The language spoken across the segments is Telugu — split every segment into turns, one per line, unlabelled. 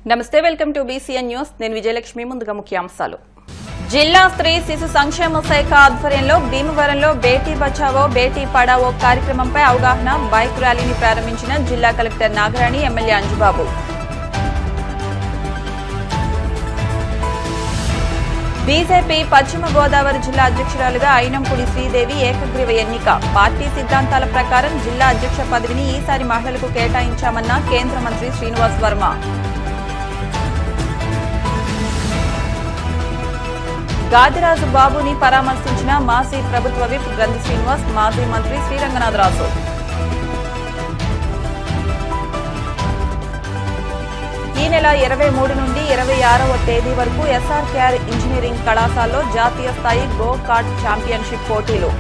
నమస్తే, వెల్కమ్ టు బీసీఎన్ న్యూస్. నేను విజయలక్ష్మి. ముందుగా ముఖ్యాంశాలు. జిల్లా స్త్రీ శిశు సంక్షేమ శాఖ ఆధ్వర్యంలో భీమవరంలో బేటీ బచావో బేటీ పడావో కార్యక్రమంపై అవగాహన బైక్ ర్యాలీని ప్రారంభించిన జిల్లా collector Nagarani, MLA Anjubabu. BJP పశ్చిమ గోదావరి జిల్లా అధ్యక్షురాలుగా అయినంపూడి శ్రీదేవి ఏకగ్రీవ ఎన్నిక. పార్టీ సిద్ధాంతాల ప్రకారం జిల్లా అధ్యక్ష పదవిని ఈసారి మహిళలకు కేటాయించామన్న కేంద్ర మంత్రి శ్రీనివాస్ వర్మ. గాదిరాజు బాబుని పరామర్శించిన మాజీ ప్రభుత్వ విప్ గ్రంథి శ్రీనివాస్, మాజీ మంత్రి శ్రీరంగనాథరాజు. ఈ నెల 23 నుండి 26వ తేదీ వరకు ఎస్ఆర్కేఆర్ ఇంజనీరింగ్ కళాశాలలో జాతీయ స్థాయి గో కార్ట్ ఛాంపియన్షిప్ పోటీలు.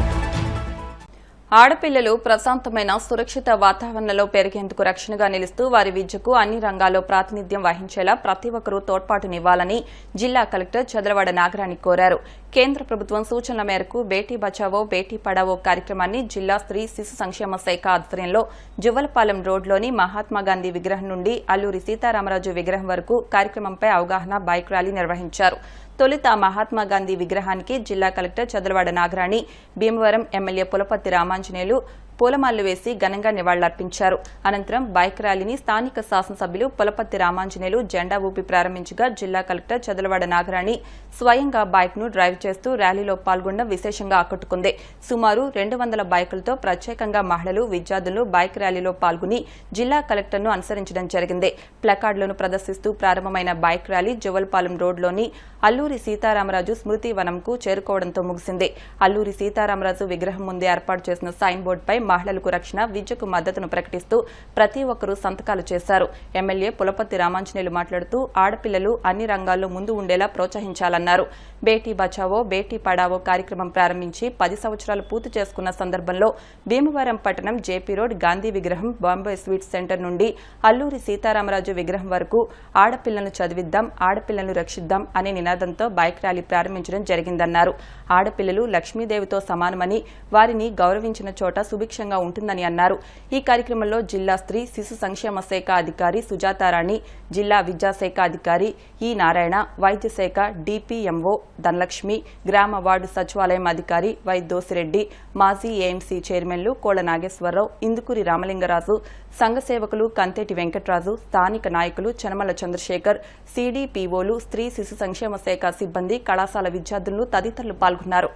ఆడపిల్లలు ప్రశాంతమైన సురక్షిత వాతావరణంలో పెరిగేందుకు రక్షణగా నిలుస్తూ వారి విద్యకు అన్ని రంగాల్లో ప్రాతినిధ్యం వహించేలా ప్రతి ఒక్కరూ తోడ్పాటునివ్వాలని జిల్లా కలెక్టర్ చదలవాడ నాగరాణి కోరారు. కేంద్ర ప్రభుత్వం సూచనల మేరకు బేటీ బచావో బేటీ పడావో కార్యక్రమాన్ని జిల్లా స్త్రీ శిశు సంక్షేమ శాఖ ఆధ్వర్యంలో జువ్వలపాలెం రోడ్లోని మహాత్మాగాంధీ విగ్రహం నుండి అల్లూరి సీతారామరాజు విగ్రహం వరకు కార్యక్రమంపై అవగాహన బైక్ ర్యాలీ నిర్వహించారు. తొలుత మహాత్మాగాంధీ విగ్రహానికి జిల్లా కలెక్టర్ చదలవాడ నాగరాణి, భీమవరం ఎమ్మెల్యే పులపర్తి రామాంజనేయులు పూలమాలలు వేసి ఘనంగా నివాళులర్పించారు. అనంతరం బైక్ ర్యాలీని స్థానిక శాసనసభ్యులు పులపర్తి రామాంజనేయులు జెండా ఊపి ప్రారంభించగా జిల్లా కలెక్టర్ చదలవాడ నాగరాణి స్వయంగా బైక్ ను డ్రైవ్ చేస్తూ ర్యాలీలో పాల్గొనడం విశేషంగా ఆకట్టుకుంది. సుమారు 200 బైకులతో ప్రత్యేకంగా మహిళలు, విద్యార్థులు బైక్ ర్యాలీలో పాల్గొని జిల్లా కలెక్టర్ను అనుసరించడం జరిగింది. ప్లకార్డులను ప్రదర్శిస్తూ ప్రారంభమైన బైక్ ర్యాలీ జువ్వలపాలెం రోడ్లోని అల్లూరి సీతారామరాజు స్మృతి వనంకు చేరుకోవడంతో ముగిసింది. అల్లూరి సీతారామరాజు విగ్రహం ముందే ఏర్పాటు చేసిన సైన్ బోర్డుపై మహిళలకు రక్షణ, విద్యకు మద్దతును ప్రకటిస్తూ ప్రతి ఒక్కరూ సంతకాలు చేశారు. ఎమ్మెల్యే పులపర్తి రామాంజనేయులు మాట్లాడుతూ ఆడపిల్లలు అన్ని రంగాల్లో ముందు ఉండేలా ప్రోత్సహించాలన్నారు. బేటీ బచావో బేటీ పడావో కార్యక్రమం ప్రారంభించి 10 సంవత్సరాలు పూర్తి చేసుకున్న సందర్భంలో భీమవరం పట్టణం జేపీ రోడ్ గాంధీ విగ్రహం, బాంబే స్వీట్ సెంటర్ నుండి అల్లూరి సీతారామరాజు విగ్రహం వరకు ఆడపిల్లను చదివిద్దాం, ఆడపిల్లను రక్షిద్దాం అనే నినాదంతో బైక్ ర్యాలీ ప్రారంభించడం జరిగిందన్నారు. ఆడపిల్లలు లక్ష్మీదేవితో సమానమని, వారిని గౌరవించిన చోట సుభిక్షంగా ఉంటుందని అన్నారు. ఈ కార్యక్రమంలో జిల్లా స్త్రీ శిశు సంక్షేమ శాఖ అధికారి సుజాతారాణి, జిల్లా విద్యాశాఖ అధికారి ఈ నారాయణ, వైద్య శాఖ డిపిఎంఓ ధనలక్ష్మి, గ్రామ వార్డు సచివాలయం అధికారి వై దోసిరెడ్డి, మాజీ ఏఎంసీ చైర్మన్లు కోళ్ల నాగేశ్వరరావు, ఇందుకూరి రామలింగరాజు, సంఘ సేవకులు కంతేటి వెంకట్రాజు, స్థానిక నాయకులు చనమల చంద్రశేఖర్, సిడిపిఓలు, స్త్రీ శిశు సంక్షేమ శాఖ సిబ్బంది, కళాశాల విద్యార్థులు తదితరులు పాల్గొన్నారు.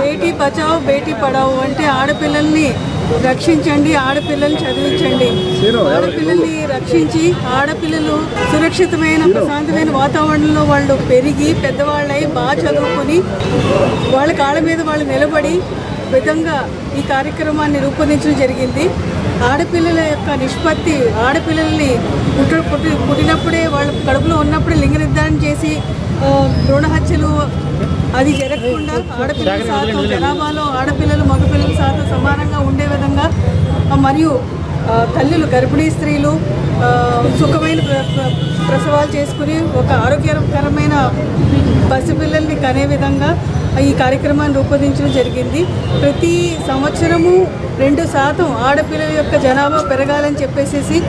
బేటీ బచావో బేటీ పడావో అంటే ఆడపిల్లల్ని రక్షించండి, ఆడపిల్లల్ని చదివించండి. ఆడపిల్లల్ని రక్షించి ఆడపిల్లలు సురక్షితమైన ప్రశాంతమైన వాతావరణంలో వాళ్ళు పెరిగి పెద్దవాళ్ళై బాగా చదువుకొని వాళ్ళ కాళ్ళ మీద వాళ్ళు నిలబడి విధంగా ఈ కార్యక్రమాన్ని రూపొందించడం జరిగింది. ఆడపిల్లల యొక్క నిష్పత్తి, ఆడపిల్లల్ని పుట్టినప్పుడే వాళ్ళ కడుపులో ఉన్నప్పుడే లింగ నిర్ధారణ చేసి భ్రూణ హత్యలు అది జరగకుండా ఆడపిల్లల శాతం జనాభాలో ఆడపిల్లలు మగపిల్లల శాతం సమానంగా ఉండే విధంగా మరియు తల్లులు, గర్భిణీ స్త్రీలు సుఖమైన ప్రసవాలు చేసుకుని ఒక ఆరోగ్యకరమైన పసిపిల్లల్ని కనే విధంగా ఈ కార్యక్రమాన్ని రూపొందించడం జరిగింది. ప్రతి సంవత్సరము 2% ఆడపిల్లల యొక్క జనాభా పెరగాలని చెప్పేసి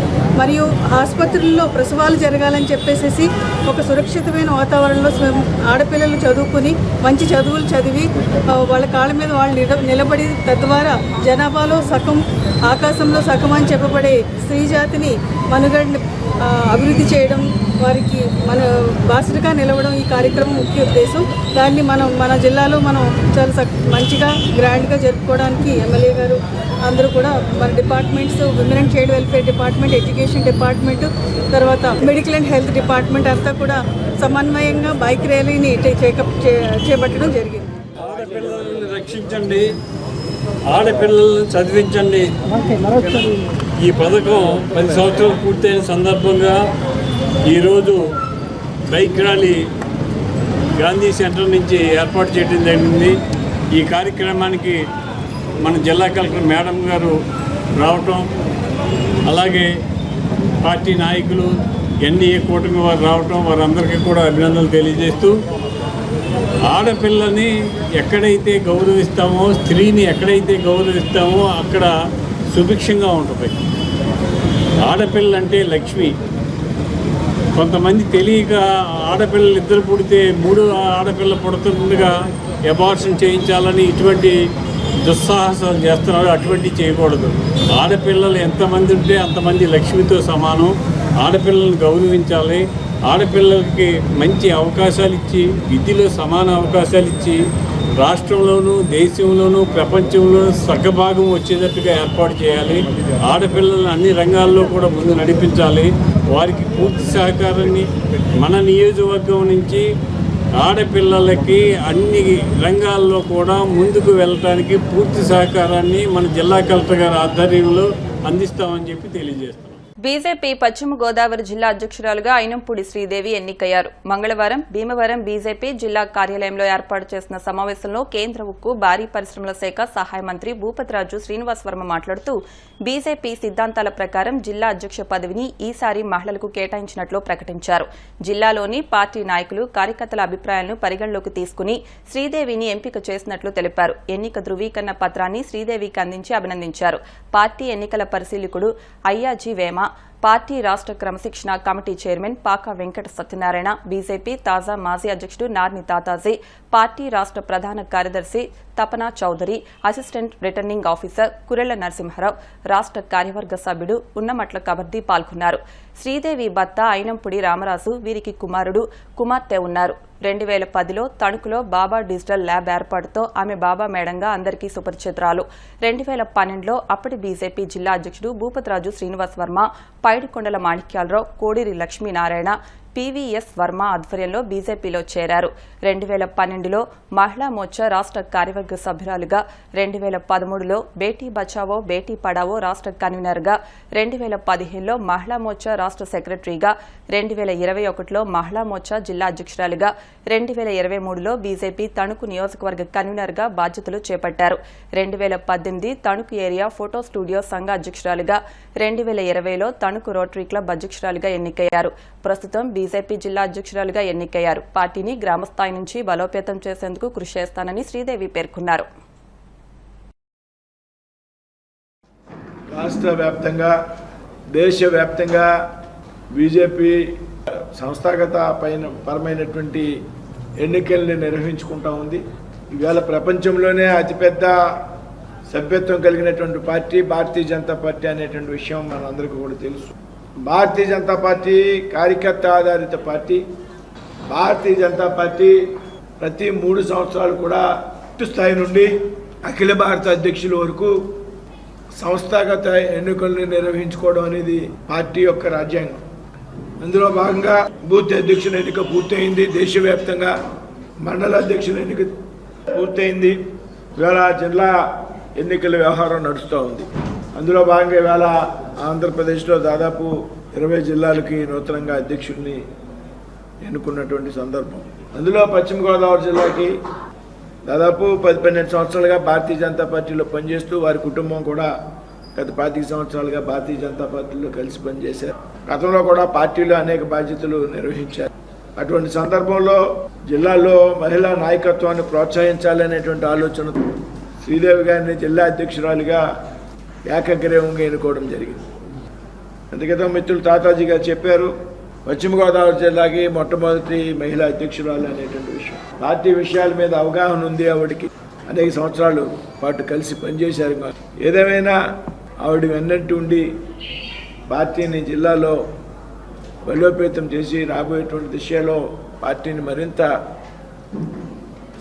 మరియు ఆసుపత్రుల్లో ప్రసవాలు జరగాలని చెప్పేసి ఒక సురక్షితమైన వాతావరణంలో ఆడపిల్లలు చదువుకుని మంచి చదువులు చదివి వాళ్ళ కాళ్ళ మీద వాళ్ళు నిలబడి తద్వారా జనాభాలో సగం, ఆకాశంలో సగం అని చెప్పబడే స్త్రీ జాతిని మనుగడని అభివృద్ధి చేయడం, వారికి మన బాసటగా నిలవడం ఈ కార్యక్రమం ముఖ్య ఉద్దేశం. దాన్ని మన జిల్లాలో మనం చాలా మంచిగా గ్రాండ్గా జరుపుకోవడానికి ఎమ్మెల్యే గారు అందరూ కూడా మన departments, women and child welfare department, education department, తర్వాత మెడికల్ అండ్ హెల్త్ డిపార్ట్మెంట్ అంతా కూడా సమన్వయంగా బైక్ ర్యాలీని చేపట్టడం జరిగింది.
ఆడపిల్లలను రక్షించండి, ఆడపిల్లలను చదివించండి. ఈ పథకం 10 సంవత్సరాలు పూర్తయిన సందర్భంగా ఈరోజు బైక్ ర్యాలీ గాంధీ సెంటర్ నుంచి ఏర్పాటు చేయడం జరిగింది. ఈ కార్యక్రమానికి మన జిల్లా కలెక్టర్ మేడం గారు రావటం, అలాగే పార్టీ నాయకులు, ఎన్డీఏ కూటమి వారు రావటం వారందరికీ కూడా అభినందనలు తెలియజేస్తూ, ఆడపిల్లని ఎక్కడైతే గౌరవిస్తామో, స్త్రీని ఎక్కడైతే గౌరవిస్తామో అక్కడ సుభిక్షంగా ఉంటుంది. ఆడపిల్లంటే లక్ష్మి. కొంతమంది తెలియక ఆడపిల్లలు ఇద్దరు పుడితే 3 ఆడపిల్ల పుడుతుండగా అబార్షన్ చేయించాలని ఇటువంటి దుస్సాహసాలు చేస్తున్నారు. అటువంటి చేయకూడదు. ఆడపిల్లలు ఎంతమంది ఉంటే అంతమంది లక్ష్మితో సమానం. ఆడపిల్లలను గౌరవించాలి. ఆడపిల్లలకి మంచి అవకాశాలు ఇచ్చి, విద్యలో సమాన అవకాశాలు ఇచ్చి, రాష్ట్రంలోనూ దేశంలోనూ ప్రపంచంలోనూ సగభాగం వచ్చేటట్టుగా ఏర్పాటు చేయాలి. ఆడపిల్లలను అన్ని రంగాల్లో కూడా ముందు నడిపించాలి. వారికి పూర్తి సహకారాన్ని మన నియోజకవర్గం నుంచి ఆడపిల్లలకి అన్ని రంగాల్లో కూడా ముందుకు వెళ్ళటానికి పూర్తి సహకారాన్ని మన జిల్లా కలెక్టర్ గారి ఆధ్వర్యంలో అందిస్తామని చెప్పి తెలియజేస్తాం.
బీజేపీ పశ్చిమ గోదావరి జిల్లా అధ్యక్షురాలుగా అయినంపూడి శ్రీదేవి ఎన్నికయ్యారు. మంగళవారం భీమవరం బీజేపీ జిల్లా కార్యాలయంలో ఏర్పాటు చేసిన సమావేశంలో కేంద్ర ఉక్కు, భారీ పరిశ్రమల శాఖ సహాయ మంత్రి భూపతిరాజు శ్రీనివాస్ వర్మ మాట్లాడుతూ, బీజేపీ సిద్ధాంతాల ప్రకారం జిల్లా అధ్యక్ష పదవిని ఈసారి మహిళలకు కేటాయించినట్లు ప్రకటించారు. జిల్లాలోని పార్టీ నాయకులు, కార్యకర్తల అభిప్రాయాలను పరిగణలోకి తీసుకుని శ్రీదేవిని ఎంపిక చేసినట్లు తెలిపారు. ఎన్నిక ధృవీకరణ పత్రాన్ని శ్రీదేవికి అందించి అభినందించారు. పార్టీ ఎన్నికల పరిశీలకుడు అయ్యాజీ వేమ, పార్టీ రాష్ట్ర క్రమశిక్షణ కమిటీ చైర్మన్ పాక వెంకట సత్యనారాయణ, బీజేపీ తాజా మాజీ అధ్యక్షుడు నార్ని తాతాజీ, పార్టీ రాష్ట్ర ప్రధాన కార్యదర్శి Tapana Chowdary, assistant returning officer Kurella Narasimharao, రాష్ట్ర కార్యవర్గ సభ్యుడు ఉన్నమట్ల కబర్దీ పాల్గొన్నారు. శ్రీదేవి భర్త అయినంపుడి రామరాజు, వీరికి కుమార్తె ఉన్నారు. 2010లో తణుకులో బాబా డిజిటల్ ల్యాబ్ ఏర్పాటుతో ఆమె బాబా మేడంగా అందరికీ సుపరిచితురాలు. 2012లో అప్పటి బీజేపీ జిల్లా అధ్యక్షుడు భూపతిరాజు శ్రీనివాస్ వర్మ, పైడికొండల మాణిక్యాలరావు, కోడూరి లక్ష్మీనారాయణ, పీవీఎస్ వర్మ ఆధ్వర్యంలో బీజేపీలో చేరారు. 2012లో మహిళా మోర్చా రాష్ట్ర కార్యవర్గ సభ్యురాలుగా, 2013లో బేటీ బచావో బేటీ పడావో రాష్ట్ర కన్వీనర్గా, 2015లో మహిళా మోర్చా రాష్ట్ర సెక్రటరీగా, 2021లో మహిళా మోర్చా జిల్లా అధ్యక్షురాలుగా, 2023లో బీజేపీ తణుకు నియోజకవర్గ కన్వీనర్గా బాధ్యతలు చేపట్టారు. 2018 తణుకు ఏరియా ఫోటో స్టూడియో సంఘ అధ్యక్షురాలుగా, 2020లో తణుకు రోటరీ క్లబ్ అధ్యక్షురాలుగా ఎన్నికయ్యారు. ప్రస్తుతం బీజేపీ జిల్లా అధ్యక్షురాలుగా ఎన్నికయ్యారు. పార్టీని గ్రామస్థాయి నుంచి బలోపేతం చేసేందుకు కృషి చేస్తానని శ్రీదేవి పేర్కొన్నారు.
రాష్ట్ర వ్యాప్తంగా, దేశవ్యాప్తంగా బీజేపీ సంస్థాగత పరమైనటువంటి ఎన్నికల్ని నిర్వహించుకుంటా ఉంది. ఇవాళ ప్రపంచంలోనే అతిపెద్ద సభ్యత్వం కలిగినటువంటి పార్టీ భారతీయ జనతా పార్టీ అనేటువంటి విషయం మనందరికీ కూడా తెలుసు. భారతీయ జనతా పార్టీ కార్యకర్త ఆధారిత పార్టీ. భారతీయ జనతా పార్టీ ప్రతి 3 సంవత్సరాలు కూడా స్థాయి నుండి అఖిల భారత అధ్యక్షుల వరకు సంస్థాగత ఎన్నికల్ని నిర్వహించుకోవడం అనేది పార్టీ యొక్క రాజ్యాంగం. అందులో భాగంగా బూత్ అధ్యక్షుల ఎన్నిక పూర్తయింది. దేశవ్యాప్తంగా మండల అధ్యక్షుల ఎన్నిక పూర్తయింది. ఇవాళ జిల్లా ఎన్నికల వ్యవహారం నడుస్తూ ఉంది. అందులో భాగంగా ఇవాళ ఆంధ్రప్రదేశ్లో దాదాపు 20 జిల్లాలకి నూతనంగా అధ్యక్షుడిని ఎన్నుకున్నటువంటి సందర్భం. అందులో పశ్చిమ గోదావరి జిల్లాకి దాదాపు 10-12 సంవత్సరాలుగా భారతీయ జనతా పార్టీలో పనిచేస్తూ వారి కుటుంబం కూడా గత 25 సంవత్సరాలుగా భారతీయ జనతా పార్టీలో కలిసి పనిచేశారు. గతంలో కూడా పార్టీలో అనేక బాధ్యతలు నిర్వహించారు. అటువంటి సందర్భంలో జిల్లాలో మహిళా నాయకత్వాన్ని ప్రోత్సహించాలనేటువంటి ఆలోచన శ్రీదేవి గారిని జిల్లా అధ్యక్షురాలిగా ఏకగ్రీవంగా ఎన్నుకోవడం జరిగింది. అందుకే మిత్రులు తాతాజీ గారు చెప్పారు, పశ్చిమ గోదావరి జిల్లాకి మొట్టమొదటి మహిళా అధ్యక్షురాలు అనేటువంటి విషయం. పార్టీ విషయాల మీద అవగాహన ఉంది ఆవిడికి. అనేక సంవత్సరాలు పాటు కలిసి పనిచేశారు. ఏదేమైనా ఆవిడ వెన్నట్టు ఉండి పార్టీని జిల్లాలో బలోపేతం చేసి రాబోయేటువంటి దిశలో పార్టీని మరింత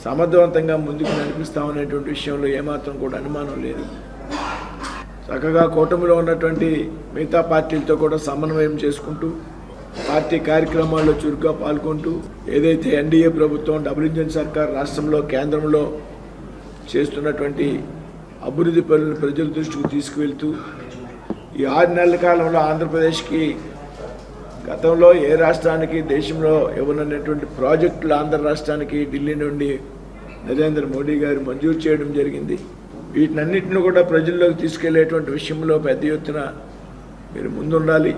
సమర్థవంతంగా ముందుకు నడిపిస్తామనేటువంటి విషయంలో ఏమాత్రం కూడా అనుమానం లేదు. చక్కగా కూటమిలో ఉన్నటువంటి మిగతా పార్టీలతో కూడా సమన్వయం చేసుకుంటూ పార్టీ కార్యక్రమాల్లో చురుగ్గా పాల్గొంటూ ఏదైతే ఎన్డీఏ ప్రభుత్వం డబుల్ ఇంజిన్ సర్కార్ రాష్ట్రంలో కేంద్రంలో చేస్తున్నటువంటి అభివృద్ధి పనులను ప్రజల దృష్టికి తీసుకువెళ్తూ ఈ 6 నెలల కాలంలో ఆంధ్రప్రదేశ్కి గతంలో ఏ రాష్ట్రానికి దేశంలో ఇవ్వనటువంటి ప్రాజెక్టులు ఆంధ్ర రాష్ట్రానికి ఢిల్లీ నుండి నరేంద్ర మోడీ గారు మంజూరు చేయడం జరిగింది. వీటినన్నింటిని కూడా ప్రజల్లోకి తీసుకెళ్లేటువంటి విషయంలో పెద్ద ఎత్తున మీరు ముందుండాలి.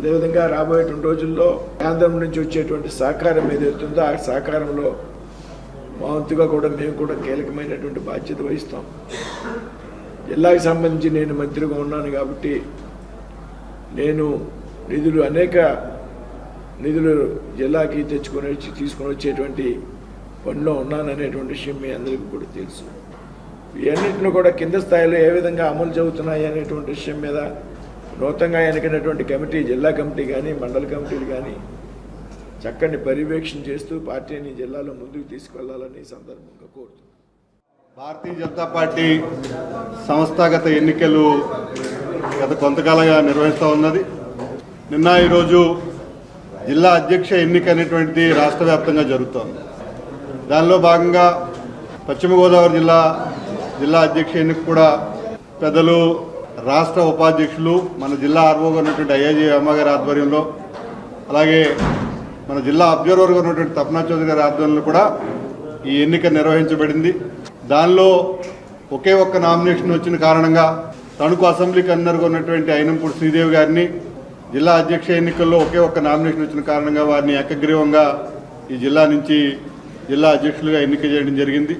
అదేవిధంగా రాబోయేటువంటి రోజుల్లో కేంద్రం నుంచి వచ్చేటువంటి సహకారం ఏదైతుందో ఆ సహకారంలో మా వంతుగా కూడా మేము కూడా కీలకమైనటువంటి బాధ్యత వహిస్తాం. జిల్లాకి సంబంధించి నేను మంత్రిగా ఉన్నాను కాబట్టి నేను అనేక నిధులు జిల్లాకి తీసుకొని వచ్చేటువంటి పనిలో ఉన్నాననేటువంటి విషయం మీ అందరికీ కూడా తెలుసు. ఇవన్నింటిని కూడా కింద స్థాయిలో ఏ విధంగా అమలు జరుగుతున్నాయి అనేటువంటి విషయం మీద నూతనంగా ఎన్నికైనటువంటి కమిటీ, జిల్లా కమిటీ కానీ మండల కమిటీలు కానీ చక్కని పర్యవేక్షణ చేస్తూ పార్టీని జిల్లాలో ముందుకు తీసుకెళ్లాలని సందర్భంగా కోరుతున్నాను.
భారతీయ జనతా పార్టీ సంస్థాగత ఎన్నికలు గత కొంతకాలంగా నిర్వహిస్తూ ఉన్నది. నిన్న ఈరోజు జిల్లా అధ్యక్ష ఎన్నిక అనేటువంటిది రాష్ట్ర వ్యాప్తంగా జరుగుతోంది. దానిలో భాగంగా పశ్చిమ గోదావరి జిల్లా అధ్యక్ష ఎన్నిక కూడా పెద్దలు రాష్ట్ర ఉపాధ్యక్షులు మన జిల్లా ఆర్వోగా ఉన్నటువంటి ఐఐజీ అమ్మగారి ఆధ్వర్యంలో, అలాగే మన జిల్లా అబ్జర్వర్గా ఉన్నటువంటి తపనా చౌదరి గారి ఆధ్వర్యంలో కూడా ఈ ఎన్నిక నిర్వహించబడింది. దానిలో ఒకే ఒక్క నామినేషన్ వచ్చిన కారణంగా తణుకు అసెంబ్లీ కన్వీనర్గా ఉన్నటువంటి అయినంపూడి శ్రీదేవి గారిని జిల్లా అధ్యక్ష ఎన్నికల్లో ఒకే ఒక్క నామినేషన్ వచ్చిన కారణంగా వారిని ఏకగ్రీవంగా ఈ జిల్లా నుంచి జిల్లా అధ్యక్షులుగా ఎన్నిక చేయడం జరిగింది.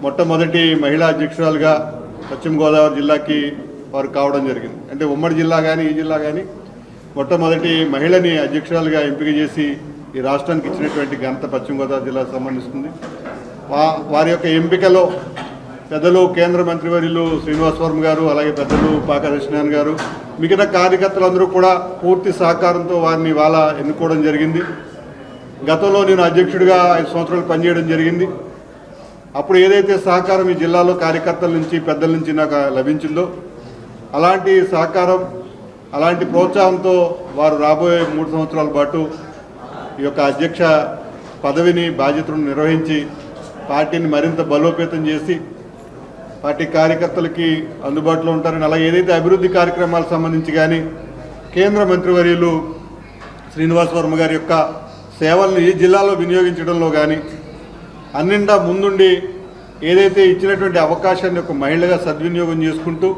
మొట్టమొదటి మహిళా అధ్యక్షురాలుగా పశ్చిమ గోదావరి జిల్లాకి వారు కావడం జరిగింది. అంటే ఉమ్మడి జిల్లా కానీ ఈ జిల్లా కానీ మొట్టమొదటి మహిళని అధ్యక్షురాలుగా ఎంపిక చేసి ఈ రాష్ట్రానికి ఇచ్చినటువంటి ఘనత పశ్చిమ గోదావరి జిల్లాకు సంబంధిస్తుంది. వారి యొక్క ఎంపికలో పెద్దలు కేంద్ర మంత్రివర్యులు శ్రీనివాస్ వర్మ గారు, అలాగే పెద్దలు పాక దర్శనాన్ గారు, మిగతా కార్యకర్తలందరూ కూడా పూర్తి సహకారంతో వారిని ఇవాళ ఎన్నుకోవడం జరిగింది. గతంలో నేను అధ్యక్షుడిగా 5 సంవత్సరాలు పనిచేయడం జరిగింది. అప్పుడు ఏదైతే సహకారం ఈ జిల్లాలో కార్యకర్తల నుంచి పెద్దల నుంచి నాకు లభించిందో అలాంటి సహకారం, అలాంటి ప్రోత్సాహంతో వారు రాబోయే 3 సంవత్సరాల పాటు ఈ యొక్క అధ్యక్ష పదవిని బాధ్యతను నిర్వహించి పార్టీని మరింత బలోపేతం చేసి పార్టీ కార్యకర్తలకి అందుబాటులో ఉంటారని, అలాగే ఏదైతే అభివృద్ధి కార్యక్రమాలకు సంబంధించి కానీ కేంద్ర మంత్రివర్యులు శ్రీనివాస్ వర్మ గారి యొక్క సేవలను ఈ జిల్లాలో వినియోగించడంలో కానీ అన్నింటా ముందుండి ఏదైతే ఇచ్చినటువంటి అవకాశాన్ని ఒక మహిళగా సద్వినియోగం చేసుకుంటూ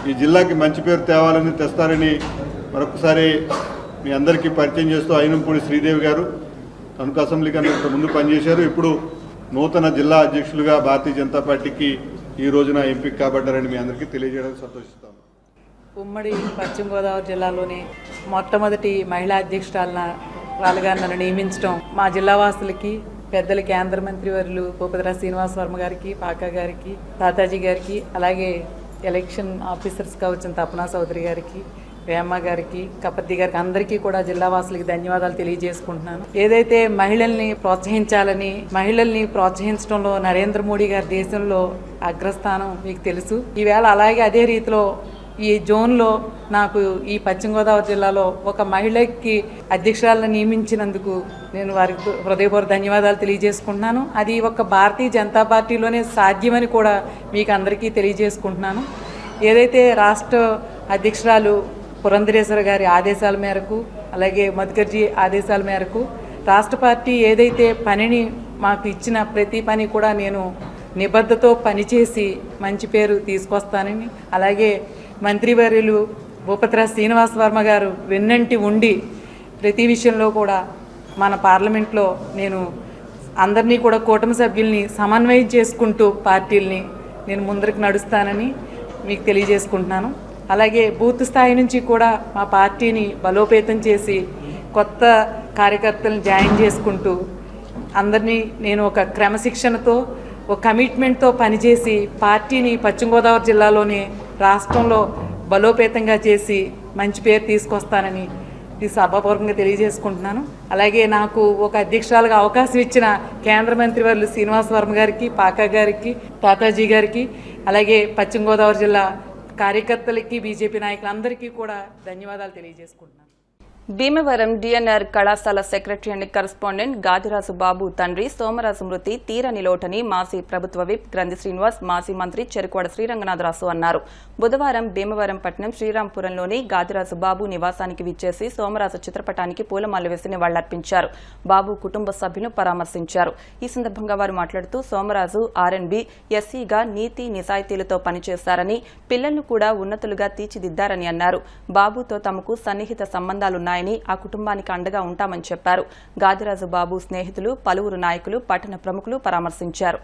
ఈ జిల్లాకి మంచి పేరు తేవాలని తెస్తారని మరొకసారి మీ అందరికీ పరిచయం చేస్తూ అయినంపూడి శ్రీదేవి గారు తణుకు అసెంబ్లీ కన్నా ముందు పనిచేశారు. ఇప్పుడు నూతన జిల్లా అధ్యక్షులుగా భారతీయ జనతా పార్టీకి ఈ రోజున ఎంపిక కాబడ్డారని మీ అందరికీ తెలియజేయడానికి సంతోషిస్తాను.
ఉమ్మడి పశ్చిమ గోదావరి జిల్లాలోనే మొట్టమొదటి మహిళా అధ్యక్షురాలుగా నన్ను నియమించడం మా జిల్లావాసులకి, పెద్దల కేంద్ర మంత్రివర్యులు భూపతిరాజు శ్రీనివాస్ వర్మ గారికి, పాకా గారికి, తాతాజీ గారికి, అలాగే ఎలక్షన్ ఆఫీసర్స్గా వచ్చిన తపనా చౌదరి గారికి, వేమ్మ గారికి, కపర్తి గారికి, అందరికీ కూడా జిల్లావాసులకి ధన్యవాదాలు తెలియజేసుకుంటున్నాను. ఏదైతే మహిళల్ని ప్రోత్సహించడంలో నరేంద్ర మోడీ గారి దేశంలో అగ్రస్థానం మీకు తెలుసు. ఈవేళ అలాగే అదే రీతిలో ఈ జోన్లో నాకు ఈ పశ్చిమ గోదావరి జిల్లాలో ఒక మహిళకి అధ్యక్షురాలను నియమించినందుకు నేను వారికి హృదయపూర్వక ధన్యవాదాలు తెలియజేసుకుంటున్నాను. అది ఒక భారతీయ జనతా పార్టీలోనే సాధ్యమని కూడా మీకు అందరికీ తెలియజేసుకుంటున్నాను. ఏదైతే రాష్ట్ర అధ్యక్షురాలు పురంధరేశ్వర గారి ఆదేశాల మేరకు, అలాగే మధుకర్జీ ఆదేశాల మేరకు రాష్ట్ర పార్టీ ఏదైతే పనిని మాకు ఇచ్చిన ప్రతి పని కూడా నేను నిబద్ధతో పనిచేసి మంచి పేరు తీసుకొస్తానని, అలాగే మంత్రివర్యులు భూపతిరాజు శ్రీనివాస్ వర్మ గారు వెన్నంటి ఉండి ప్రతి విషయంలో కూడా మన పార్లమెంట్లో నేను అందరినీ కూడా కూటమి సభ్యుల్ని సమన్వయం చేసుకుంటూ పార్టీల్ని నేను ముందరికి నడుస్తానని మీకు తెలియజేసుకుంటున్నాను. అలాగే బూత్ స్థాయి నుంచి కూడా మా పార్టీని బలోపేతం చేసి కొత్త కార్యకర్తలను జాయిన్ చేసుకుంటూ అందరినీ నేను ఒక క్రమశిక్షణతో, ఒక కమిట్మెంట్తో పనిచేసి పార్టీని పశ్చిమ గోదావరి జిల్లాలోనే రాష్ట్రంలో బలోపేతంగా చేసి మంచి పేరు తీసుకొస్తానని ఈ సభాపూర్వకంగా తెలియజేసుకుంటున్నాను. అలాగే నాకు ఒక అధ్యక్షురాలుగా అవకాశం ఇచ్చిన కేంద్ర మంత్రివర్యులు శ్రీనివాస్ వర్మ గారికి, పాకా గారికి, తాతాజీ గారికి, అలాగే పశ్చిమ గోదావరి జిల్లా కార్యకర్తలకి, బీజేపీ నాయకులందరికీ కూడా ధన్యవాదాలు తెలియజేసుకుంటున్నాను.
భీమవరం డిఎన్ఆర్ కళాశాల సెక్రటరీ అండ్ కరస్పాండెంట్ గాదిరాజు బాబు తండ్రి సోమరాజు మృతి తీరని లోటని మాజీ ప్రభుత్వ విప్ గ్రంథి శ్రీనివాస్, మాజీ మంత్రి చెరుకువాడ శ్రీరంగనాథరాజు అన్నారు. బుధవారం భీమవరం పట్టణం శ్రీరాంపురంలోని గాదిరాజు బాబు నివాసానికి విచ్చేసి సోమరాజు చిత్రపటానికి పూలమాలలు వేసి నివాళులర్పించారు. బాబు కుటుంబ సభ్యులను పరామర్శించారు. ఈ సందర్భంగా వారు మాట్లాడుతూ సోమరాజు ఆర్ఎన్బి ఎస్సీగా నీతి నిజాయితీలతో పనిచేశారని, పిల్లలను కూడా ఉన్నతులుగా తీర్చిదిద్దారని అన్నారు. బాబుతో తమకు సన్నిహిత సంబంధాలున్నాయని, ఆ కుటుంబానికి అండగా ఉంటామని చెప్పారు. గాదిరాజు బాబు స్నేహితులు, పలువురు నాయకులు, పట్టణ ప్రముఖులు పరామర్శించారు.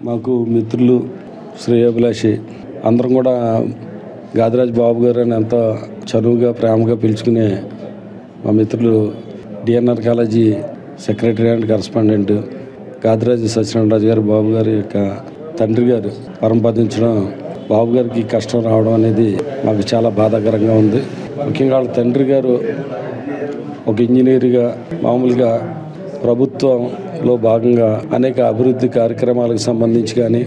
మాకు మిత్రులు, శ్రేయోభిలాషి అందరం కూడా గాదిరాజు బాబు గారు అని ఎంతో చనువుగా ప్రేమగా పిలుచుకునే మా మిత్రులు DNR college secretary and correspondent Gadiraju Satyanarayanaraju గారు బాబు గారి యొక్క తండ్రి గారు పరంపదించడం, బాబు గారికి కష్టం రావడం అనేది మాకు చాలా బాధాకరంగా ఉంది. ముఖ్యంగా వాళ్ళ తండ్రి గారు ఒక ఇంజనీర్గా మామూలుగా ప్రభుత్వంలో భాగంగా అనేక అభివృద్ధి కార్యక్రమాలకు సంబంధించి కానీ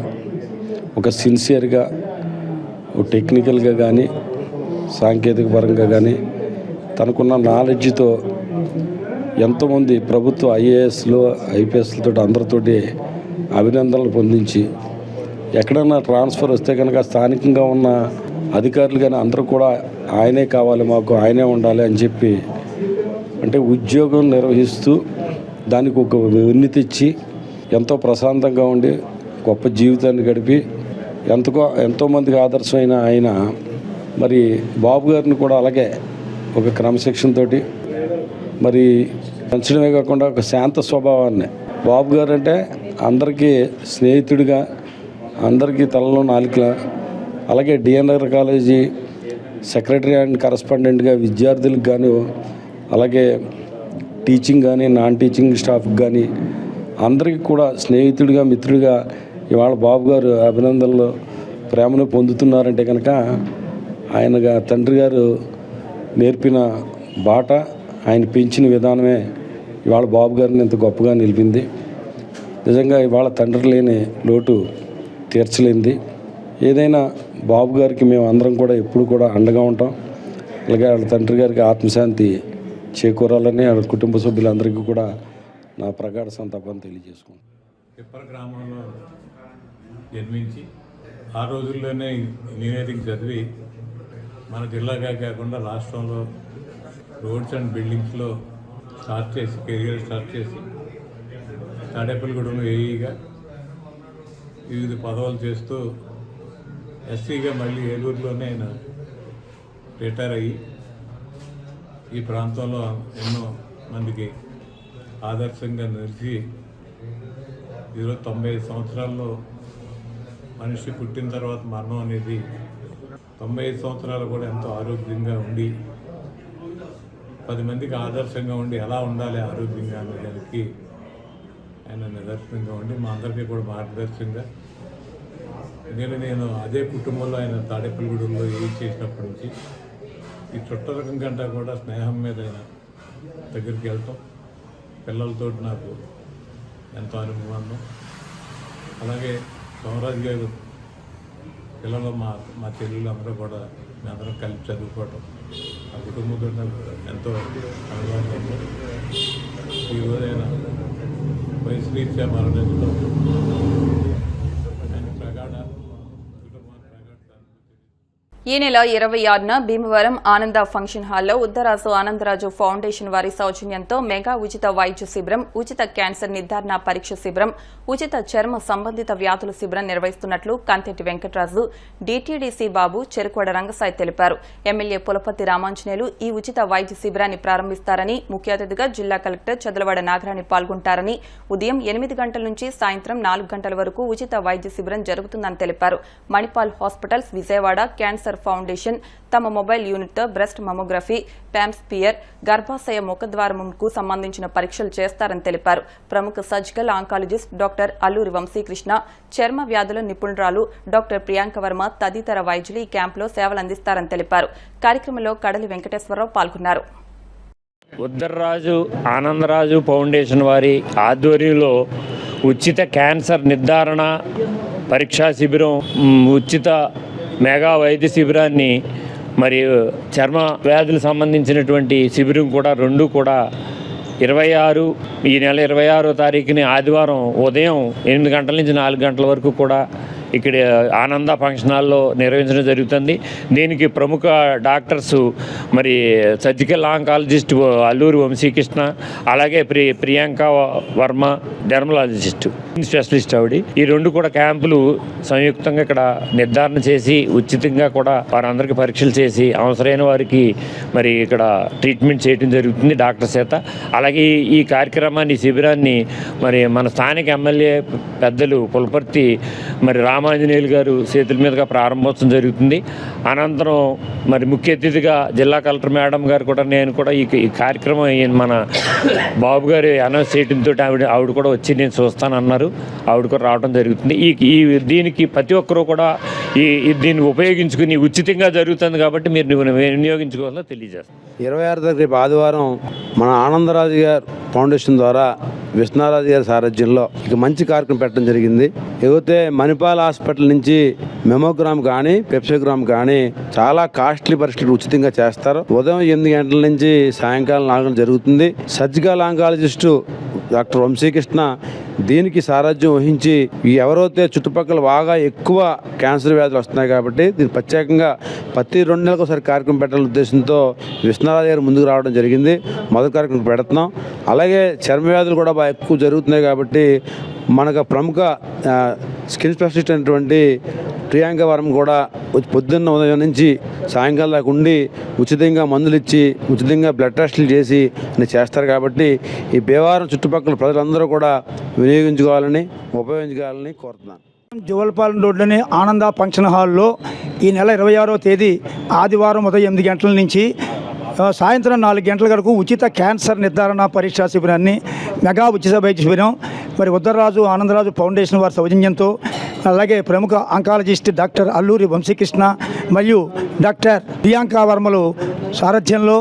ఒక సిన్సియర్గా టెక్నికల్గా కానీ సాంకేతిక పరంగా కానీ తనకున్న నాలెడ్జ్తో ఎంతోమంది ప్రభుత్వ ఐఏఎస్లు ఐపీఎస్లతో అందరితోటి అభినందనలు పొందించి ఎక్కడన్నా ట్రాన్స్ఫర్ వస్తే కనుక స్థానికంగా ఉన్న అధికారులు కానీ అందరూ కూడా ఆయనే కావాలి, మాకు ఆయనే ఉండాలి అని చెప్పి అంటే ఉద్యోగం నిర్వహిస్తూ దానికి ఒక వెన్ను తెచ్చి ఎంతో ప్రశాంతంగా ఉండి గొప్ప జీవితాన్ని గడిపి ఎంతోమందికి ఆదర్శమైన ఆయన మరి బాబు గారిని కూడా అలాగే ఒక క్రమశిక్షణతో మరి పెంచడమే కాకుండా ఒక శాంత స్వభావాన్ని, బాబు గారు అంటే అందరికీ స్నేహితుడిగా, అందరికీ తలలో నాలుకలా, అలాగే డిఎన్ఆర్ కాలేజీ సెక్రటరీ అండ్ కరస్పాండెంట్గా విద్యార్థులకు కానీ, అలాగే టీచింగ్ కానీ నాన్ టీచింగ్ స్టాఫ్కి కానీ అందరికీ కూడా స్నేహితుడిగా, మిత్రుడిగా ఇవాళ బాబు గారు అభినందనలు, ప్రేమను పొందుతున్నారంటే కనుక ఆయనగా తండ్రి గారు నేర్పిన బాట, ఆయన పెంచిన విధానమే ఇవాళ బాబు గారిని ఇంత గొప్పగా నిలిపింది. నిజంగా ఇవాళ తండ్రి లేని లోటు తీర్చలేంది. ఏదైనా బాబు గారికి మేము అందరం కూడా ఎప్పుడు కూడా అండగా ఉంటాం. అలాగే వాళ్ళ తండ్రి గారికి ఆత్మశాంతి చేకూరాలని వాళ్ళ కుటుంబ సభ్యులందరికీ కూడా నా ప్రగాఢ సంతాపాన్ని తెలియజేసుకుంటాను.
పిప్పర గ్రామంలో జన్మించి ఆ రోజుల్లోనే ఇంజనీరింగ్ చదివి మన జిల్లాగా కాకుండా రాష్ట్రంలో రోడ్స్ అండ్ బిల్డింగ్స్లో కెరియర్ స్టార్ట్ చేసి తాడేపల్లిగూడెంలో ఏఈగా వివిధ పదవులు చేస్తూ ఎస్సీగా మళ్ళీ ఏలూరులోనే ఆయన రిటైర్ అయ్యి ఈ ప్రాంతంలో ఎన్నో మందికి ఆదర్శంగా నిలిచి ఈరోజు 95 సంవత్సరాల్లో మనిషి పుట్టిన తర్వాత మరణం అనేది 95 సంవత్సరాలు కూడా ఎంతో ఆరోగ్యంగా ఉండి 10 మందికి ఆదర్శంగా ఉండి ఎలా ఉండాలి ఆరోగ్యంగా అనే దానికి ఆయన నిదర్శనంగా ఉండి మా అందరికీ కూడా మార్గదర్శకంగా. నేను అదే కుటుంబంలో ఆయన తాడేపల్లిగూడెంలో ఏం చేసినప్పటి నుంచి ఈ చుట్టరకం కంటే కూడా స్నేహం మీద ఆయన దగ్గరికి వెళ్తాం. పిల్లలతో నాకు ఎంతో అనుభవం. అలాగే సోమరాజు గారు పిల్లలు మా చెల్లెలు అందరూ కూడా మేమందరం కలిపి చదువుకోవటం ఆ కుటుంబంతో నాకు ఎంతో అనుభవం. ఈరోజు ఆయన వయసు రీత్యా మరణించడం ఆయన ప్రగాఢ
ఈ నెల 26న భీమవరం ఆనంద ఫంక్షన్ హాల్లో ఉద్దరాజు ఆనందరాజు ఫౌండేషన్ వారి సౌజన్యంతో మెగా ఉచిత వైద్య శిబిరం, ఉచిత క్యాన్సర్ నిర్ధారణ పరీక్ష శిబిరం, ఉచిత చర్మ సంబంధిత వ్యాధుల శిబిరం నిర్వహిస్తున్నట్లు కంతెట్టి వెంకటరాజు, డీటీడీసీ బాబు, చెరుకోడ రంగసాయి తెలిపారు. ఎమ్మెల్యే పులపర్తి రామాంజనేయులు ఈ ఉచిత వైద్య శిబిరాన్ని ప్రారంభిస్తారని, ముఖ్య అతిథిగా జిల్లా కలెక్టర్ చదలవాడ నాగరాణి పాల్గొంటారని, ఉదయం 8 గంటల నుంచి సాయంత్రం 4 గంటల వరకు ఉచిత వైద్య శిబిరం జరుగుతుందని తెలిపారు. Manipal hospitals Vijayawada cancer foundation తమ మొబైల్ యూనిట్తో బ్రెస్ట్ మమోగ్రఫీ, ప్యాంస్పియర్, గర్భాశయ ముఖద్వారముకు సంబంధించిన పరీక్షలు చేస్తారని తెలిపారు. ప్రముఖ surgical oncologist doctor Alluri Vamsikrishna, చర్మ వ్యాధుల నిపుణురాలు డాక్టర్ ప్రియాంక వర్మ తదితర వైద్యులు ఈ క్యాంపులో సేవలందిస్తారని తెలిపారు. కార్యక్రమంలో కడలి వెంకటేశ్వరరావు పాల్గొన్నారు.
ఉద్దర్రాజు ఆనందరాజు ఫౌండేషన్ వారి ఆధ్వర్యంలో ఉచిత క్యాన్సర్ నిర్ధారణ పరీక్షా శిబిరం, ఉచిత మెగా వైద్య శిబిరాన్ని మరియు చర్మ వ్యాధులకు సంబంధించినటువంటి శిబిరం కూడా రెండు కూడా 26 ఈ నెల 26వ తారీఖుని ఆదివారం ఉదయం 8 గంటల నుంచి 4 గంటల వరకు కూడా ఇక్కడ ఆనంద ఫంక్షన్ హాల్లో నిర్వహించడం జరుగుతుంది. దీనికి ప్రముఖ డాక్టర్స్ మరి సర్జికల్ ఆంకాలజిస్ట్ అల్లూరి వంశీకృష్ణ, అలాగే ప్రియాంక వర్మ డెర్మలాజిస్ట్ స్పెషలిస్ట్ ఆవిడ, ఈ రెండు కూడా క్యాంపులు సంయుక్తంగా ఇక్కడ నిర్ధారణ చేసి ఉచితంగా కూడా వారందరికీ పరీక్షలు చేసి అవసరమైన వారికి మరి ఇక్కడ ట్రీట్మెంట్ చేయడం జరుగుతుంది డాక్టర్ చేత. అలాగే ఈ కార్యక్రమాన్ని శిబిరాన్ని మరి మన స్థానిక ఎమ్మెల్యే పెద్దలు పులపర్తి మరి రామాంజనేయులు గారు చేతుల మీదుగా ప్రారంభోత్సవం జరుగుతుంది. అనంతరం మరి ముఖ్య అతిథిగా జిల్లా కలెక్టర్ మేడం గారు కూడా నేను కూడా ఈ కార్యక్రమం మన బాబు గారు అనౌన్స్ చేయడంతో ఆవిడ కూడా వచ్చి నేను చూస్తానన్నారు. ఆవిడ కూడా రావడం జరుగుతుంది. ఈ దీనికి ప్రతి ఒక్కరూ కూడా దీన్ని ఉపయోగించుకుని ఉచితంగా జరుగుతుంది కాబట్టి మీరు వినియోగించుకోవాలో తెలియజేస్తాను.
26 తారీఖు రేపు ఆదివారం మన ఆనందరాజు గారు ఫౌండేషన్ ద్వారా విష్ణురాజు గారి సారథ్యంలో ఇక మంచి కార్యక్రమం పెట్టడం జరిగింది. ఏదైతే మణిపాల్ హాస్పిటల్ నుంచి మెమోగ్రామ్ కానీ పెప్సోగ్రామ్ కానీ చాలా కాస్ట్లీ పరీక్షలు ఉచితంగా చేస్తారు. ఉదయం 8 గంటల నుంచి సాయంకాలం 4 గంటలు జరుగుతుంది. సర్జికల్ ఆంకాలజిస్టు డాక్టర్ వంశీకృష్ణ దీనికి సారథ్యం వహించి ఎవరైతే చుట్టుపక్కల బాగా ఎక్కువ క్యాన్సర్ వ్యాధులు వస్తున్నాయి కాబట్టి దీన్ని ప్రత్యేకంగా ప్రతి 2 నెలలకు ఒకసారి కార్యక్రమం పెట్టాలనే ఉద్దేశంతో విష్ణురాజు గారు ముందుకు రావడం జరిగింది. మొదటి కార్యక్రమం పెడుతున్నాం. అలాగే చర్మ వ్యాధులు కూడా బాగా ఎక్కువ జరుగుతున్నాయి కాబట్టి మనకు ప్రముఖ స్కిన్ స్పెషలిస్ట్ అయినటువంటి ప్రియాంక వరం కూడా పొద్దున్న ఉదయం నుంచి సాయంకాలం దాకా ఉండి ఉచితంగా మందులు ఇచ్చి ఉచితంగా బ్లడ్ టెస్టులు చేసి అని చేస్తారు. కాబట్టి ఈ భీమవరం చుట్టుపక్కల ప్రజలందరూ కూడా వినియోగించుకోవాలని ఉపయోగించుకోవాలని కోరుతున్నాను.
జువల్పాలెం రోడ్లోని ఆనంద ఫంక్షన్ హాల్లో ఈ నెల 26వ తేదీ ఆదివారం ఉదయం 8 గంటల నుంచి సాయంత్రం 4 గంటల వరకు ఉచిత క్యాన్సర్ నిర్ధారణ పరీక్షా శిబిరాన్ని మెగా ఉచిత వైద్య శిబిరం మరి ఉద్దర్రాజు ఆనందరాజు ఫౌండేషన్ వారి సౌజన్యంతో, అలాగే ప్రముఖ ఆంకాలజిస్ట్ డాక్టర్ అల్లూరి వంశీకృష్ణ మరియు డాక్టర్ ప్రియాంక వర్మలు సారథ్యంలో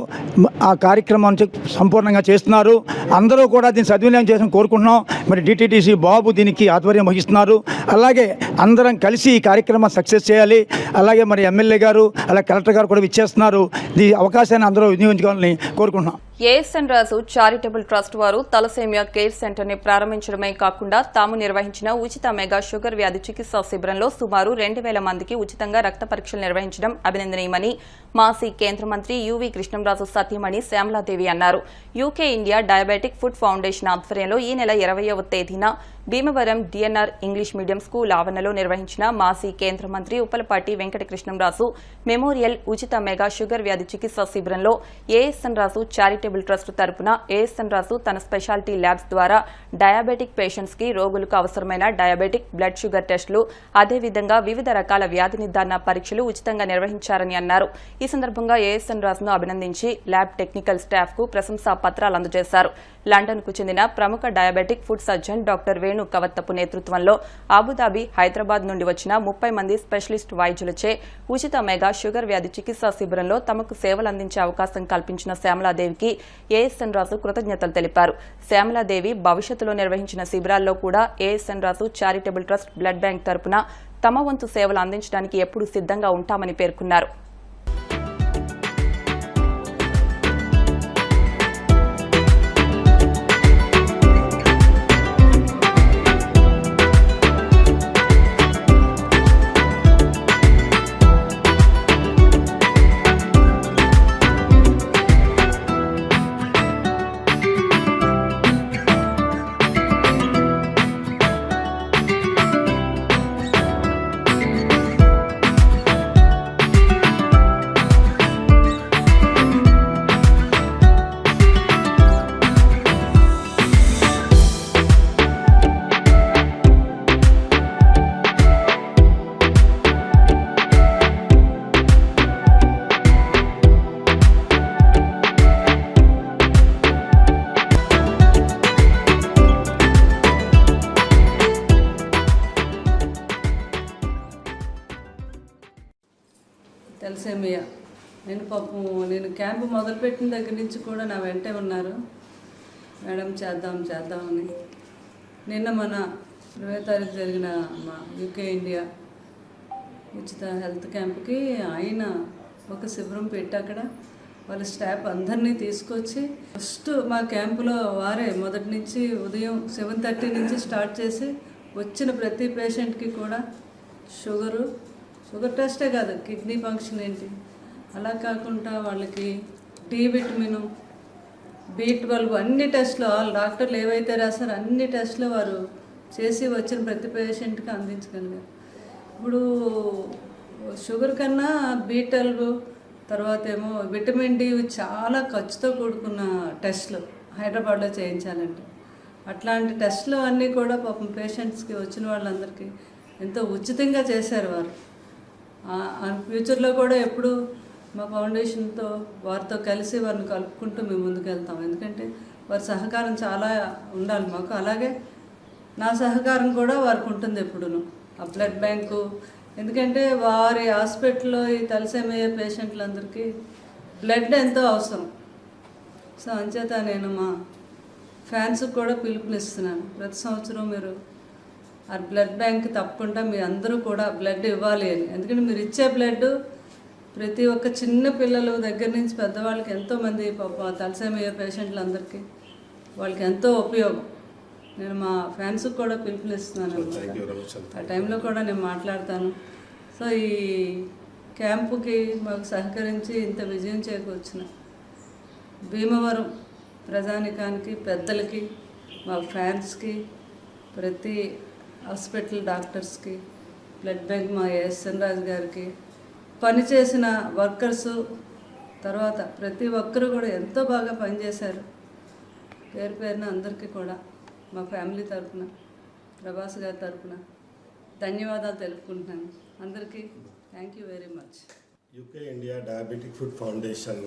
ఆ కార్యక్రమాన్ని సంపూర్ణంగా చేస్తున్నారు. అందరూ కూడా దీన్ని సద్వినియోగం చేసి కోరుకుంటున్నాం. మరి డిటిటిసి బాబు దీనికి ఆధ్వర్యం వహిస్తున్నారు. అలాగే అందరం కలిసి ఈ కార్యక్రమం సక్సెస్ చేయాలి. అలాగే మరి ఎమ్మెల్యే గారు అలాగే కలెక్టర్ గారు కూడా ఇచ్చేస్తున్నారు. ఈ అవకాశాన్ని అందరూ వినియోగించుకోవాలని కోరుకుంటున్నాం.
ఏఎస్ఎన్ రాజు చారిటబుల్ ట్రస్ట్ వారు తలసేమియా కేర్ సెంటర్ ని ప్రారంభించడమే కాకుండా తాము నిర్వహించిన ఉచిత మెగా షుగర్ వ్యాధి చికిత్సా శిబిరంలో సుమారు 2000 మందికి ఉచితంగా రక్త పరీక్షలు నిర్వహించడం అభినందనీయమని మాజీ కేంద్ర మంత్రి యువి కృష్ణంరాజు సతీమణి శ్యామలాదేవి అన్నారు. UK India diabetic food foundation ఆధ్వర్యంలో ఈ నెల 20వ తేదీన Bhimavaram DNR English medium school ఆవరణలో నిర్వహించిన మాజీ కేంద్ర మంత్రి ఉప్పలపాటి వెంకట కృష్ణంరాజు మెమోరియల్ ఉచిత మెగా షుగర్ వ్యాధి చికిత్సా శిబిరంలో ఏఎస్ఎన్ రాజు చారిటబుల్ ట్రస్ట్ తరపున ఏఎస్ఎన్ రాజు తన స్పెషాలిటీ ల్యాబ్స్ ద్వారా డయాబెటిక్ పేషెంట్స్ కి రోగులకు అవసరమైన డయాబెటిక్ బ్లడ్ షుగర్ టెస్టులు, అదేవిధంగా వివిధ రకాల వ్యాధి నిర్ధారణ పరీక్షలు ఉచితంగా నిర్వహించారని అన్నారు. ఈ సందర్భంగా ఏఎస్ఎన్ రాజును అభినందించి ల్యాబ్ టెక్నికల్ స్టాఫ్ కు ప్రశంసా పత్రాలు అందజేశారు. లండన్ కు చెందిన ప్రముఖ diabetic foot surgeon doctor Venu Venu Kavattapu నేతృత్వంలో అబుదాబి, హైదరాబాద్ నుండి వచ్చిన 30 మంది స్పెషలిస్ట్ వైద్యులచే ఉచిత మెగా షుగర్ వ్యాధి చికిత్సా శిబిరంలో తమకు సేవలు అందించే అవకాశం కల్పించిన శ్యామలాదేవికి ఏఎస్ఎన్ రాజు కృతజ్ఞతలు తెలిపారు. శ్యామలాదేవి భవిష్యత్తులో నిర్వహించిన శిబిరాల్లో కూడా ASN Raju charitable trust blood bank తరపున తమ వంతు సేవలు అందించడానికి ఎప్పుడూ సిద్ధంగా ఉంటామని పేర్కొన్నారు.
తలసేమియా నేను క్యాంపు మొదలుపెట్టిన దగ్గర నుంచి కూడా నా వెంటే ఉన్నారు. మేడం చేద్దామని నిన్న మన 20వ తారీఖు జరిగిన మా యూకే ఇండియా ఉచిత హెల్త్ క్యాంప్కి ఆయన ఒక శిబిరం పెట్టి అక్కడ వాళ్ళ స్టాఫ్ అందరినీ తీసుకొచ్చి ఫస్ట్ మా క్యాంపులో వారే మొదటి నుంచి ఉదయం 7:30 నుంచి స్టార్ట్ చేసి వచ్చిన ప్రతి పేషెంట్కి కూడా షుగర్ టెస్టే కాదు, కిడ్నీ ఫంక్షన్ ఏంటి, అలా కాకుండా వాళ్ళకి డి విటమిన్, B12 అన్ని టెస్టులు వాళ్ళు డాక్టర్లు ఏవైతే రాస్తారో అన్ని టెస్టులు వారు చేసి వచ్చిన ప్రతి పేషెంట్కి అందించగలిగారు. ఇప్పుడు షుగర్ కన్నా B12 తర్వాత ఏమో విటమిన్ డి చాలా ఖర్చుతో కూడుకున్న టెస్టులు హైదరాబాద్లో చేయించాలంటే అట్లాంటి టెస్టులు అన్నీ కూడా పాపం పేషెంట్స్కి వచ్చిన వాళ్ళందరికీ ఎంతో ఉచితంగా చేశారు వారు. ఫ్యూచర్లో కూడా ఎప్పుడు మా ఫౌండేషన్తో వారితో కలిసి వారిని కలుపుకుంటూ మేము ముందుకెళ్తాం. ఎందుకంటే వారి సహకారం చాలా ఉండాలి మాకు. అలాగే నా సహకారం కూడా వారికి ఉంటుంది ఎప్పుడును. ఆ బ్లడ్ బ్యాంకు, ఎందుకంటే వారి హాస్పిటల్లో ఈ తలసేమియా పేషెంట్లందరికీ బ్లడ్ ఎంతో అవసరం. సో అంచేత నేను మా ఫ్యాన్స్కి కూడా పిలుపునిస్తున్నాను, ప్రతి సంవత్సరం మీరు ఆ బ్లడ్ బ్యాంక్ తప్పకుండా మీ అందరూ కూడా బ్లడ్ ఇవ్వాలి అని. ఎందుకంటే మీరు ఇచ్చే బ్లడ్ ప్రతి ఒక్క చిన్న పిల్లలు దగ్గర నుంచి పెద్దవాళ్ళకి ఎంతోమంది తలసేమియా పేషెంట్లందరికీ వాళ్ళకి ఎంతో ఉపయోగం. నేను మా ఫ్యాన్స్కి కూడా పిలుపునిస్తున్నాను. ఆ టైంలో కూడా నేను మాట్లాడతాను. సో ఈ క్యాంపుకి మాకు సహకరించి ఇంత విజయం చేకూర్చిన భీమవరం ప్రజానికానికి, పెద్దలకి, మా ఫ్యాన్స్కి, ప్రతి హాస్పిటల్ డాక్టర్స్కి, బ్లడ్ బ్యాంక్ మా ఏఎస్ఎన్ రాజు గారికి, పనిచేసిన వర్కర్సు, తర్వాత ప్రతి ఒక్కరు కూడా ఎంతో బాగా పనిచేశారు. పేరున అందరికీ కూడా మా ఫ్యామిలీ తరఫున, ప్రభాస్ గారి తరఫున ధన్యవాదాలు తెలుపుకుంటున్నాను. అందరికీ thank you very much.
UK India diabetic food foundation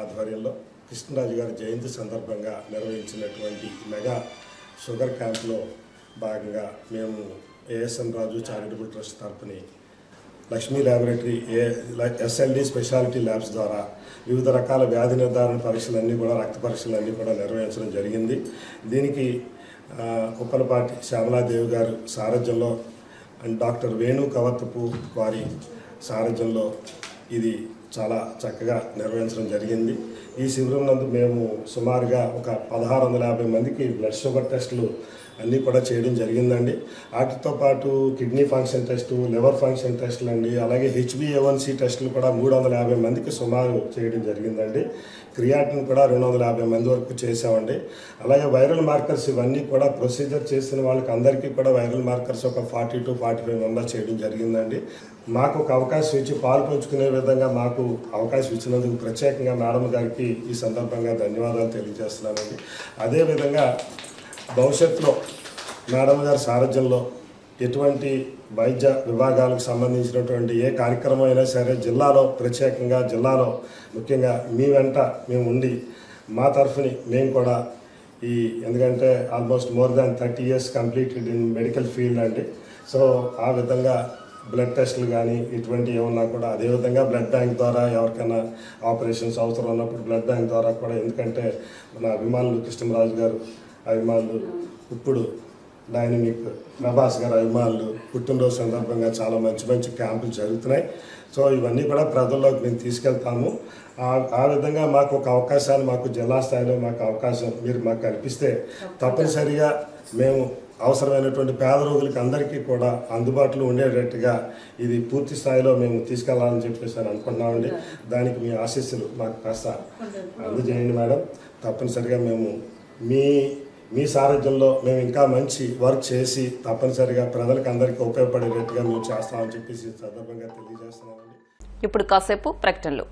ఆధ్వర్యంలో కృష్ణరాజు గారి జయంతి సందర్భంగా నిర్వహించినటువంటి మెగా షుగర్ క్యాంప్లో భాగంగా మేము ఏఎస్ఎన్ రాజు చారిటబుల్ ట్రస్ట్ తరపుని Lakshmi laboratory SLD speciality labs ద్వారా వివిధ రకాల వ్యాధి నిర్ధారణ పరీక్షలన్నీ కూడా, రక్త పరీక్షలన్నీ కూడా నిర్వహించడం జరిగింది. దీనికి ఉప్పలపాటి శ్యామలాదేవి గారు సారథ్యంలో అండ్ డాక్టర్ వేణు కవత్తపు వారి సారథ్యంలో ఇది చాలా చక్కగా నిర్వహించడం జరిగింది. ఈ శిబిరం నందు మేము సుమారుగా ఒక 1650 మందికి బ్లడ్ షుగర్ టెస్టులు అన్నీ కూడా చేయడం జరిగిందండి. వాటితో పాటు kidney function test, liver function టెస్టులు అండి, అలాగే HbA1c టెస్టులు కూడా 350 మందికి సుమారు చేయడం జరిగిందండి. క్రియాటిన్ కూడా 250 మంది వరకు చేసామండి. అలాగే వైరల్ మార్కర్స్ ఇవన్నీ కూడా ప్రొసీజర్ చేసిన వాళ్ళకి అందరికీ కూడా వైరల్ మార్కర్స్ ఒక 40 to 45 మెంబర్స్ చేయడం జరిగిందండి. మాకు ఒక అవకాశం ఇచ్చి పాలు పంచుకునే విధంగా మాకు అవకాశం ఇచ్చినందుకు ప్రత్యేకంగా మేడం గారికి ఈ సందర్భంగా ధన్యవాదాలు తెలియజేస్తున్నానండి. అదేవిధంగా భవిష్యత్తులో మేడం గారి సారథ్యంలో ఎటువంటి వైద్య విభాగాలకు సంబంధించినటువంటి ఏ కార్యక్రమం అయినా సరే జిల్లాలో, ప్రత్యేకంగా జిల్లాలో ముఖ్యంగా మీ వెంట మేము ఉండి మా తరఫుని మేము కూడా ఎందుకంటే almost more than 30 years completed in medical field అండి. సో ఆ విధంగా బ్లడ్ టెస్టులు కానీ ఇటువంటి ఏమన్నా కూడా, అదేవిధంగా బ్లడ్ బ్యాంక్ ద్వారా ఎవరికైనా ఆపరేషన్స్ అవసరం ఉన్నప్పుడు బ్లడ్ బ్యాంక్ ద్వారా కూడా, ఎందుకంటే మన అభిమానులు కృష్ణరాజు గారు అభిమానులు, ఇప్పుడు డైనమిక్ ప్రభాస్ గారు అభిమానులు పుట్టినరోజు సందర్భంగా చాలా మంచి మంచి క్యాంపులు జరుగుతున్నాయి. సో ఇవన్నీ కూడా ప్రజల్లోకి మేము తీసుకెళ్తాము. ఆ విధంగా మాకు ఒక అవకాశాన్ని, మాకు జిల్లా స్థాయిలో మాకు అవకాశం మీరు మాకు కల్పిస్తే తప్పనిసరిగా మేము అవసరమైనటువంటి పేద రోగులకి అందరికీ కూడా అందుబాటులో ఉండేటట్టుగా ఇది పూర్తి స్థాయిలో మేము తీసుకెళ్లాలని చెప్పేసి అనుకుంటున్నామండి. దానికి మీ ఆశీస్సులు మాకు కాస్త అందజేయండి మేడం. తప్పనిసరిగా మేము మీ సారథ్యంలో మేము ఇంకా మంచి వర్క్ చేసి తప్పనిసరిగా ప్రజలకు అందరికీ ఉపయోగపడేటట్టుగా మేము చేస్తామని చెప్పేసి సందర్భంగా తెలియజేస్తున్నామండి.
ఇప్పుడు కాసేపు ప్రకటనలు.